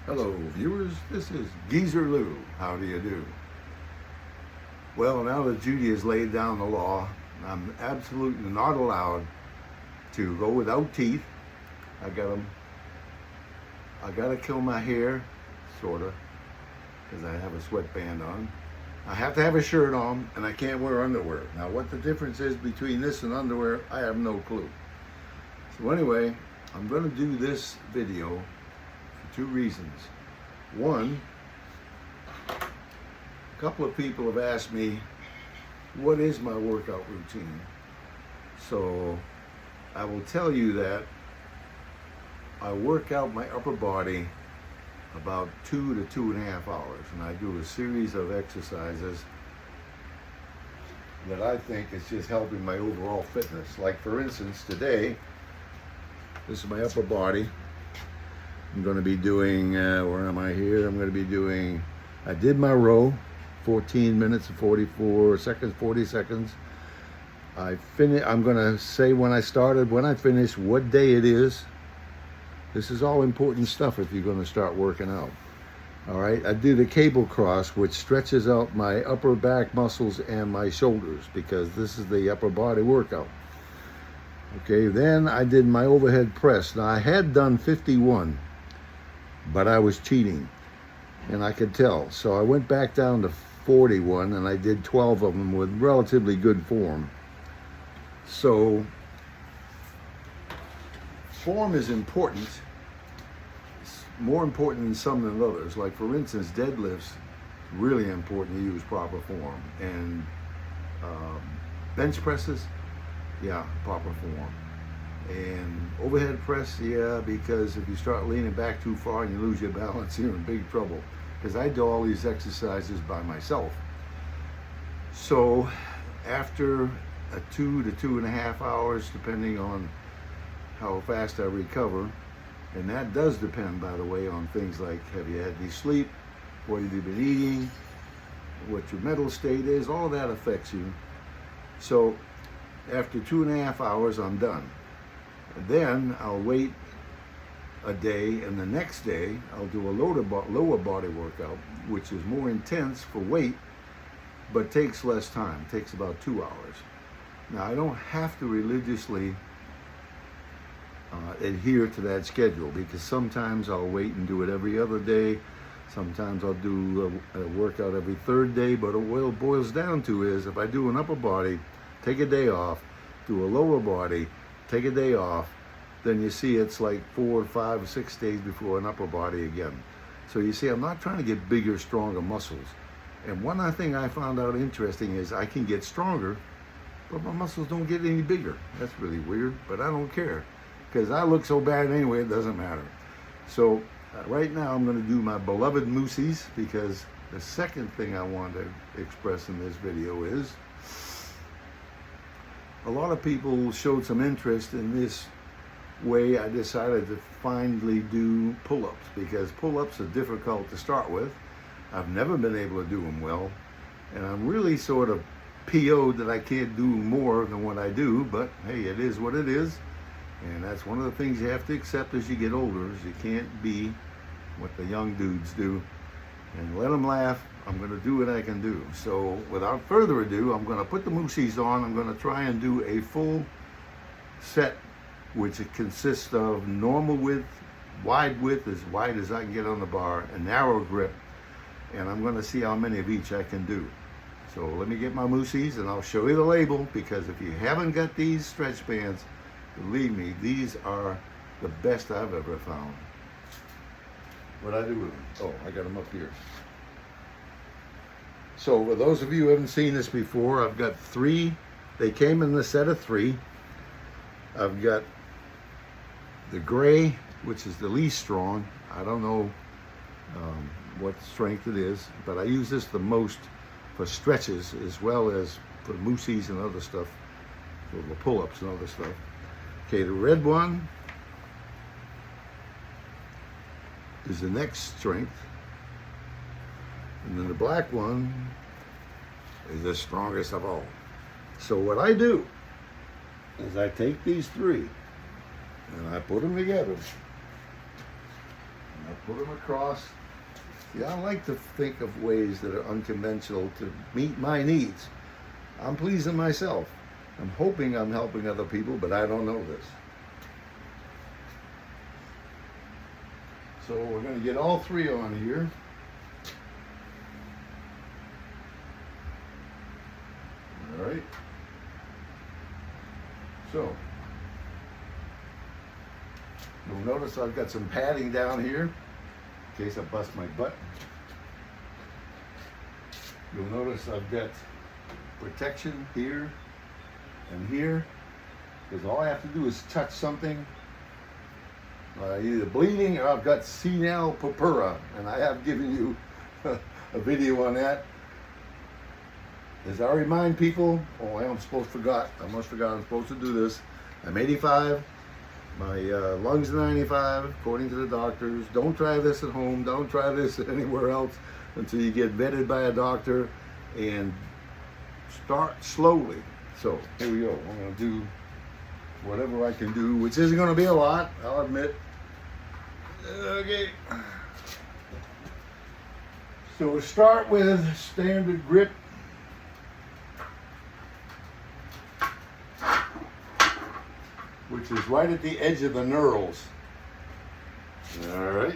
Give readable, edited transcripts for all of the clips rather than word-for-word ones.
Hello viewers, this is Geezer Lou. How do you do? Well, now that Judy has laid down the law, I'm absolutely not allowed to go without teeth. I gotta kill my hair, sorta, because I have a sweatband on. I have to have a shirt on, and I can't wear underwear. Now, what the difference is between this and underwear, I have no clue. So anyway, I'm gonna do this video for two reasons. One, a couple of people have asked me, what is my workout routine? So I will tell you that I work out my upper body about 2 to 2.5 hours, and I do a series of exercises that I think is just helping my overall fitness. Like for instance, today, this is my upper body. I'm going to be doing, where am I here? I'm going to be doing, I did my row, 14 minutes and 44 seconds, 40 seconds. I'm going to say when I started, when I finished, what day it is. This is all important stuff if you're going to start working out. All right, I do the cable cross, which stretches out my upper back muscles and my shoulders, because this is the upper body workout. Okay, then I did my overhead press. Now I had done 51, but I was cheating, and I could tell. So I went back down to 41, and I did 12 of them with relatively good form. So form is important. It's more important in some than others. Like for instance, deadlifts, really important to use proper form. And bench presses, yeah, proper form. And overhead press, yeah, because if you start leaning back too far and you lose your balance, you're in big trouble. Because I do all these exercises by myself. So after a 2 to 2.5 hours, depending on how fast I recover, and that does depend, by the way, on things like have you had any sleep, what have you been eating, what your mental state is, all that affects you. So after 2.5 hours, I'm done. Then I'll wait a day, and the next day I'll do a lower body workout, which is more intense for weight, but takes less time, takes about 2 hours. Now I don't have to religiously adhere to that schedule, because sometimes I'll wait and do it every other day. Sometimes I'll do a workout every third day, but what it boils down to is if I do an upper body, take a day off, do a lower body, take a day off, then you see it's like 4, 5, 6 days before an upper body again. So you see, I'm not trying to get bigger, stronger muscles. And one other thing I found out interesting is I can get stronger, but my muscles don't get any bigger. That's really weird, but I don't care, because I look so bad anyway, it doesn't matter. So right now I'm going to do my beloved moosies, because the second thing I want to express in this video is a lot of people showed some interest in this way. I decided to finally do pull-ups, because pull-ups are difficult to start with. I've never been able to do them well, and I'm really sort of PO'd that I can't do more than what I do, but hey, it is what it is. And that's one of the things you have to accept as you get older, is you can't be what the young dudes do. And let them laugh. I'm going to do what I can do. So without further ado, I'm going to put the moosies on. I'm going to try and do a full set, which it consists of normal width, wide as I can get on the bar, and narrow grip. And I'm going to see how many of each I can do. So let me get my moosies, and I'll show you the label, because if you haven't got these stretch bands, believe me, these are the best I've ever found. What I do with them? Oh, I got them up here. So for those of you who haven't seen this before, I've got 3. They came in the set of 3. I've got the gray, which is the least strong. I don't know what strength it is, but I use this the most for stretches as well as for moosies and other stuff, for the pull-ups and other stuff. Okay, the red one is the next strength, and then the black one is the strongest of all. So what I do is I take these 3 and I put them together. And I put them across. Yeah, I like to think of ways that are unconventional to meet my needs. I'm pleasing myself. I'm hoping I'm helping other people, but I don't know this. So we're going to get all three on here. All right. So you'll notice I've got some padding down here in case I bust my butt. You'll notice I've got protection here and here, because all I have to do is touch something. Either bleeding or I've got senile purpura, and I have given you a video on that. As I remind people, I must forgot I'm supposed to do this. I'm 85, my lungs are 95, according to the doctors. Don't try this at home, don't try this anywhere else until you get vetted by a doctor, and start slowly. So here we go. I'm going to do whatever I can do, which isn't going to be a lot, I'll admit. Okay. So we'll start with standard grip. Which is right at the edge of the knurls. All right.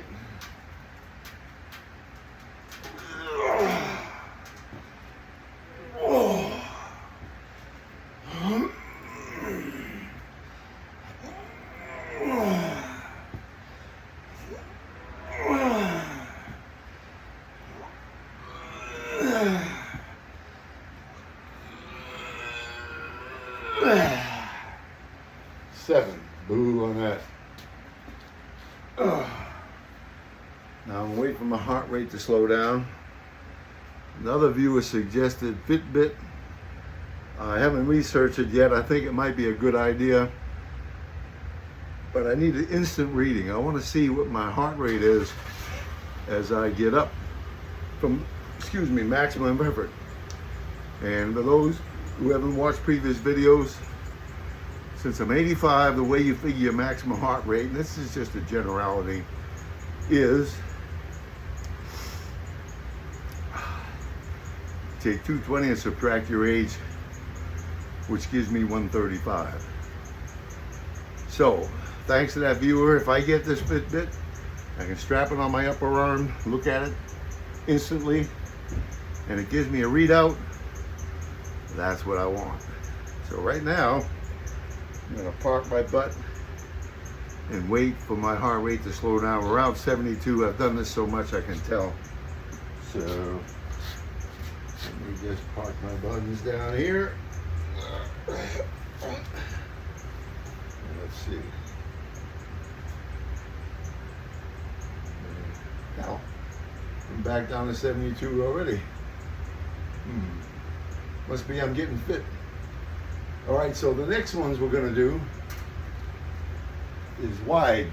Seven. Boo on that. Now I'm waiting for my heart rate to slow down. Another viewer suggested Fitbit. I haven't researched it yet. I think it might be a good idea, but I need an instant reading. I want to see what my heart rate is as I get up from, maximum effort. And for those who haven't watched previous videos, since I'm 85, the way you figure your maximum heart rate, and this is just a generality, is take 220 and subtract your age, which gives me 135. So, thanks to that viewer, if I get this Fitbit, I can strap it on my upper arm, look at it instantly, and it gives me a readout. That's what I want. So right now, I'm gonna park my butt and wait for my heart rate to slow down. Around 72. I've done this so much I can tell. So let me just park my buttons down here. Let's see. Now I'm back down to 72 already. Must be I'm getting fit. All right, so the next ones we're gonna do is wide.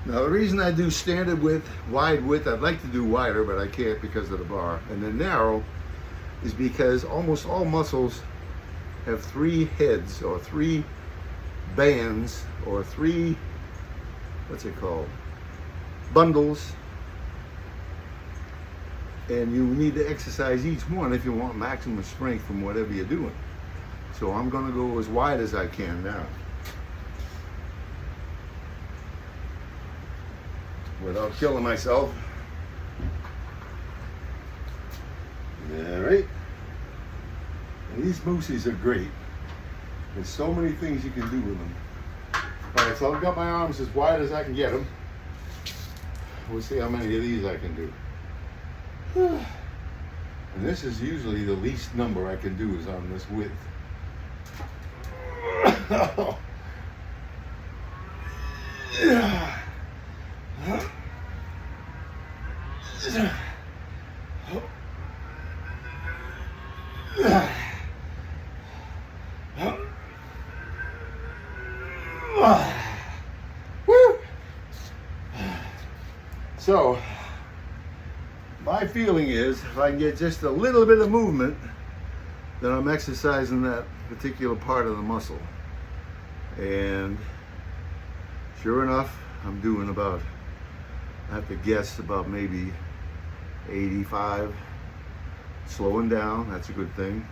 Now the reason I do standard width, wide width, I'd like to do wider, but I can't because of the bar. And then narrow is because almost all muscles have three heads or three bands or three, bundles. And you need to exercise each one if you want maximum strength from whatever you're doing. So I'm gonna go as wide as I can now, without killing myself. All right. And these moosies are great. There's so many things you can do with them. All right, so I've got my arms as wide as I can get them. We'll see how many of these I can do. And this is usually the least number I can do is on this width. So my feeling is if I can get just a little bit of movement, then I'm exercising that particular part of the muscle. And sure enough, I'm doing about I have to guess about maybe 85. Slowing down, that's a good thing.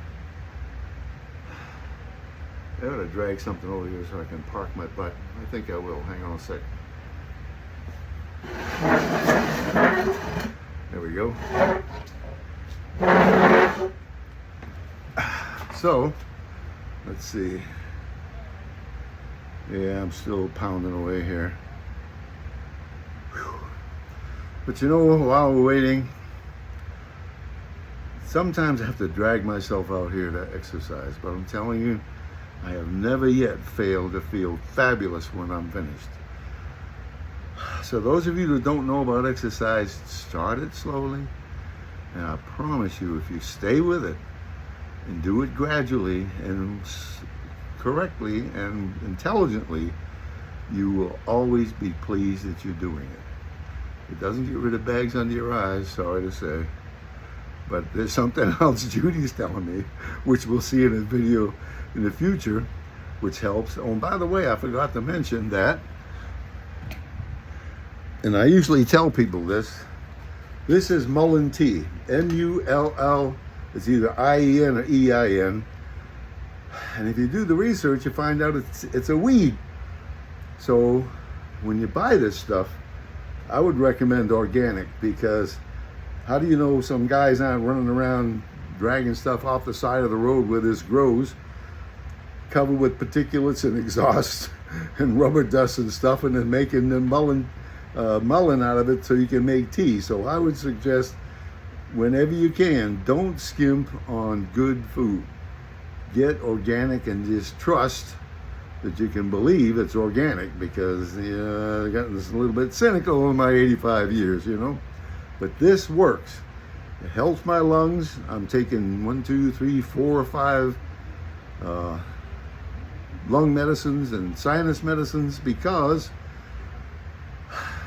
I ought to drag something over here so I can park my butt. I think I will. Hang on a sec. There we go. So, let's see. Yeah, I'm still pounding away here. Whew. But you know, while we're waiting, sometimes I have to drag myself out here to exercise. But I'm telling you, I have never yet failed to feel fabulous when I'm finished. So those of you that don't know about exercise, start it slowly. And I promise you, if you stay with it and do it gradually and correctly and intelligently, you will always be pleased that you're doing it. It doesn't get rid of bags under your eyes, sorry to say. But there's something else Judy's telling me, which we'll see in a video in the future, which helps. Oh, and by the way, I forgot to mention that, and I usually tell people this is mullein tea, M-U-L-L, it's either I-E-N or E-I-N, and if you do the research, you find out it's a weed. So when you buy this stuff, I would recommend organic, because how do you know some guys aren't running around dragging stuff off the side of the road where this grows, covered with particulates and exhaust and rubber dust and stuff, and then making the mullein out of it so you can make tea? So I would suggest, whenever you can, don't skimp on good food. Get organic and just trust that you can believe it's organic, because I got this a little bit cynical in my 85 years, you know. But this works. It helps my lungs. I'm taking 1, 2, 3, 4, or 5 lung medicines and sinus medicines, because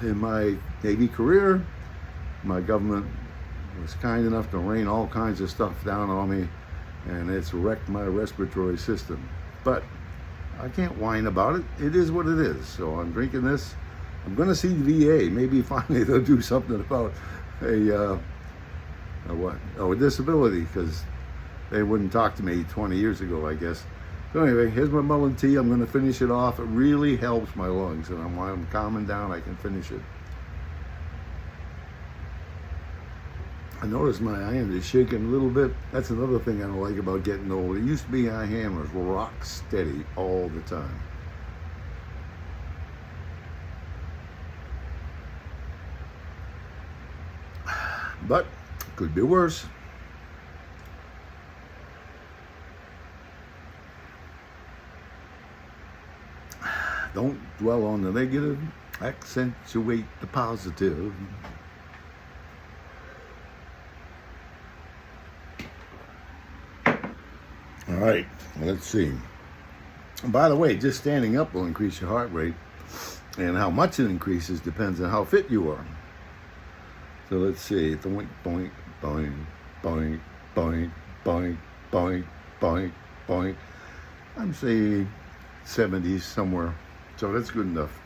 in my Navy career, my government was kind enough to rain all kinds of stuff down on me, and it's wrecked my respiratory system. But I can't whine about it. It is what it is. So I'm drinking this. I'm going to see the VA. Maybe finally they'll do something about a disability, because they wouldn't talk to me 20 years ago, I guess. So anyway, here's my mullein tea. I'm going to finish it off. It really helps my lungs, and while I'm calming down, I can finish it. I noticed my hand is shaking a little bit. That's another thing I don't like about getting old. It used to be my hand was rock steady all the time. But it could be worse. Don't dwell on the negative, accentuate the positive. All right, let's see. And by the way, just standing up will increase your heart rate, and how much it increases depends on how fit you are. So let's see. Boink, boink, boink, boink, boink, boink, boink, boink, boink. I'm saying 70s somewhere. So that's good enough.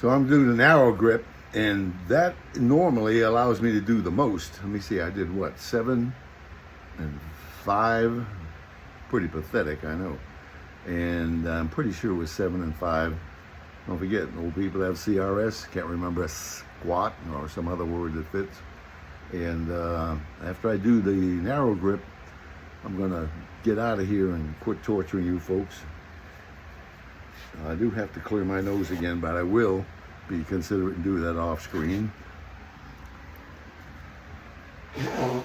So I'm doing the narrow grip, and that normally allows me to do the most. Let me see, I did what, 7 and 5? Pretty pathetic, I know. And I'm pretty sure it was 7 and 5. Don't forget, old people have CRS, can't remember a squat or some other word that fits. And after I do the narrow grip, I'm gonna get out of here and quit torturing you folks. I do have to clear my nose again, but I will be considerate and do that off screen. All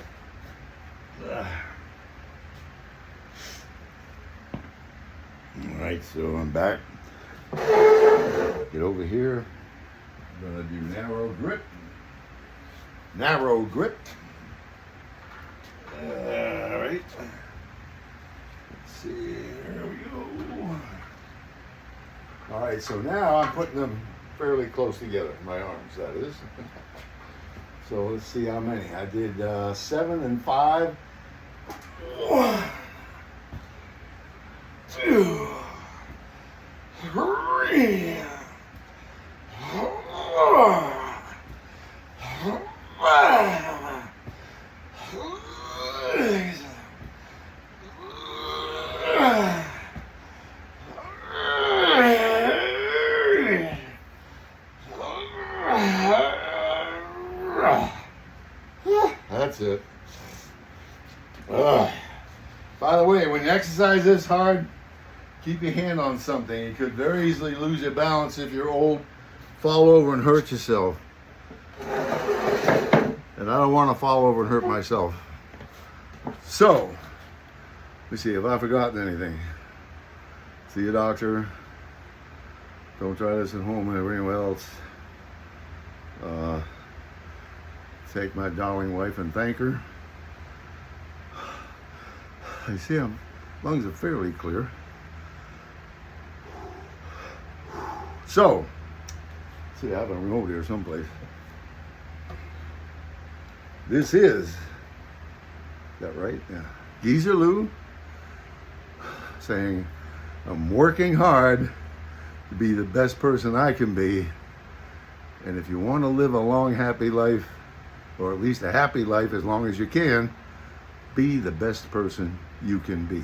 right, so I'm back. Get over here. I'm gonna do narrow grip. Narrow grip. All right. Let's see, here we go. All right, so now I'm putting them fairly close together, my arms, that is. So let's see how many. I did 7 and 5. 1, 2, 3, 4. it. By the way, when you exercise this hard, keep your hand on something. You could very easily lose your balance if you're old, fall over and hurt yourself. And I don't want to fall over and hurt myself. So, let me see if I've forgotten anything. See a doctor. Don't try this at home or anywhere else. Take my darling wife and thank her. I see my lungs are fairly clear. So, see, I have a remote here someplace. This is that right? Yeah. Geezer Lou saying, I'm working hard to be the best person I can be. And if you want to live a long, happy life, or at least a happy life as long as you can, be the best person you can be.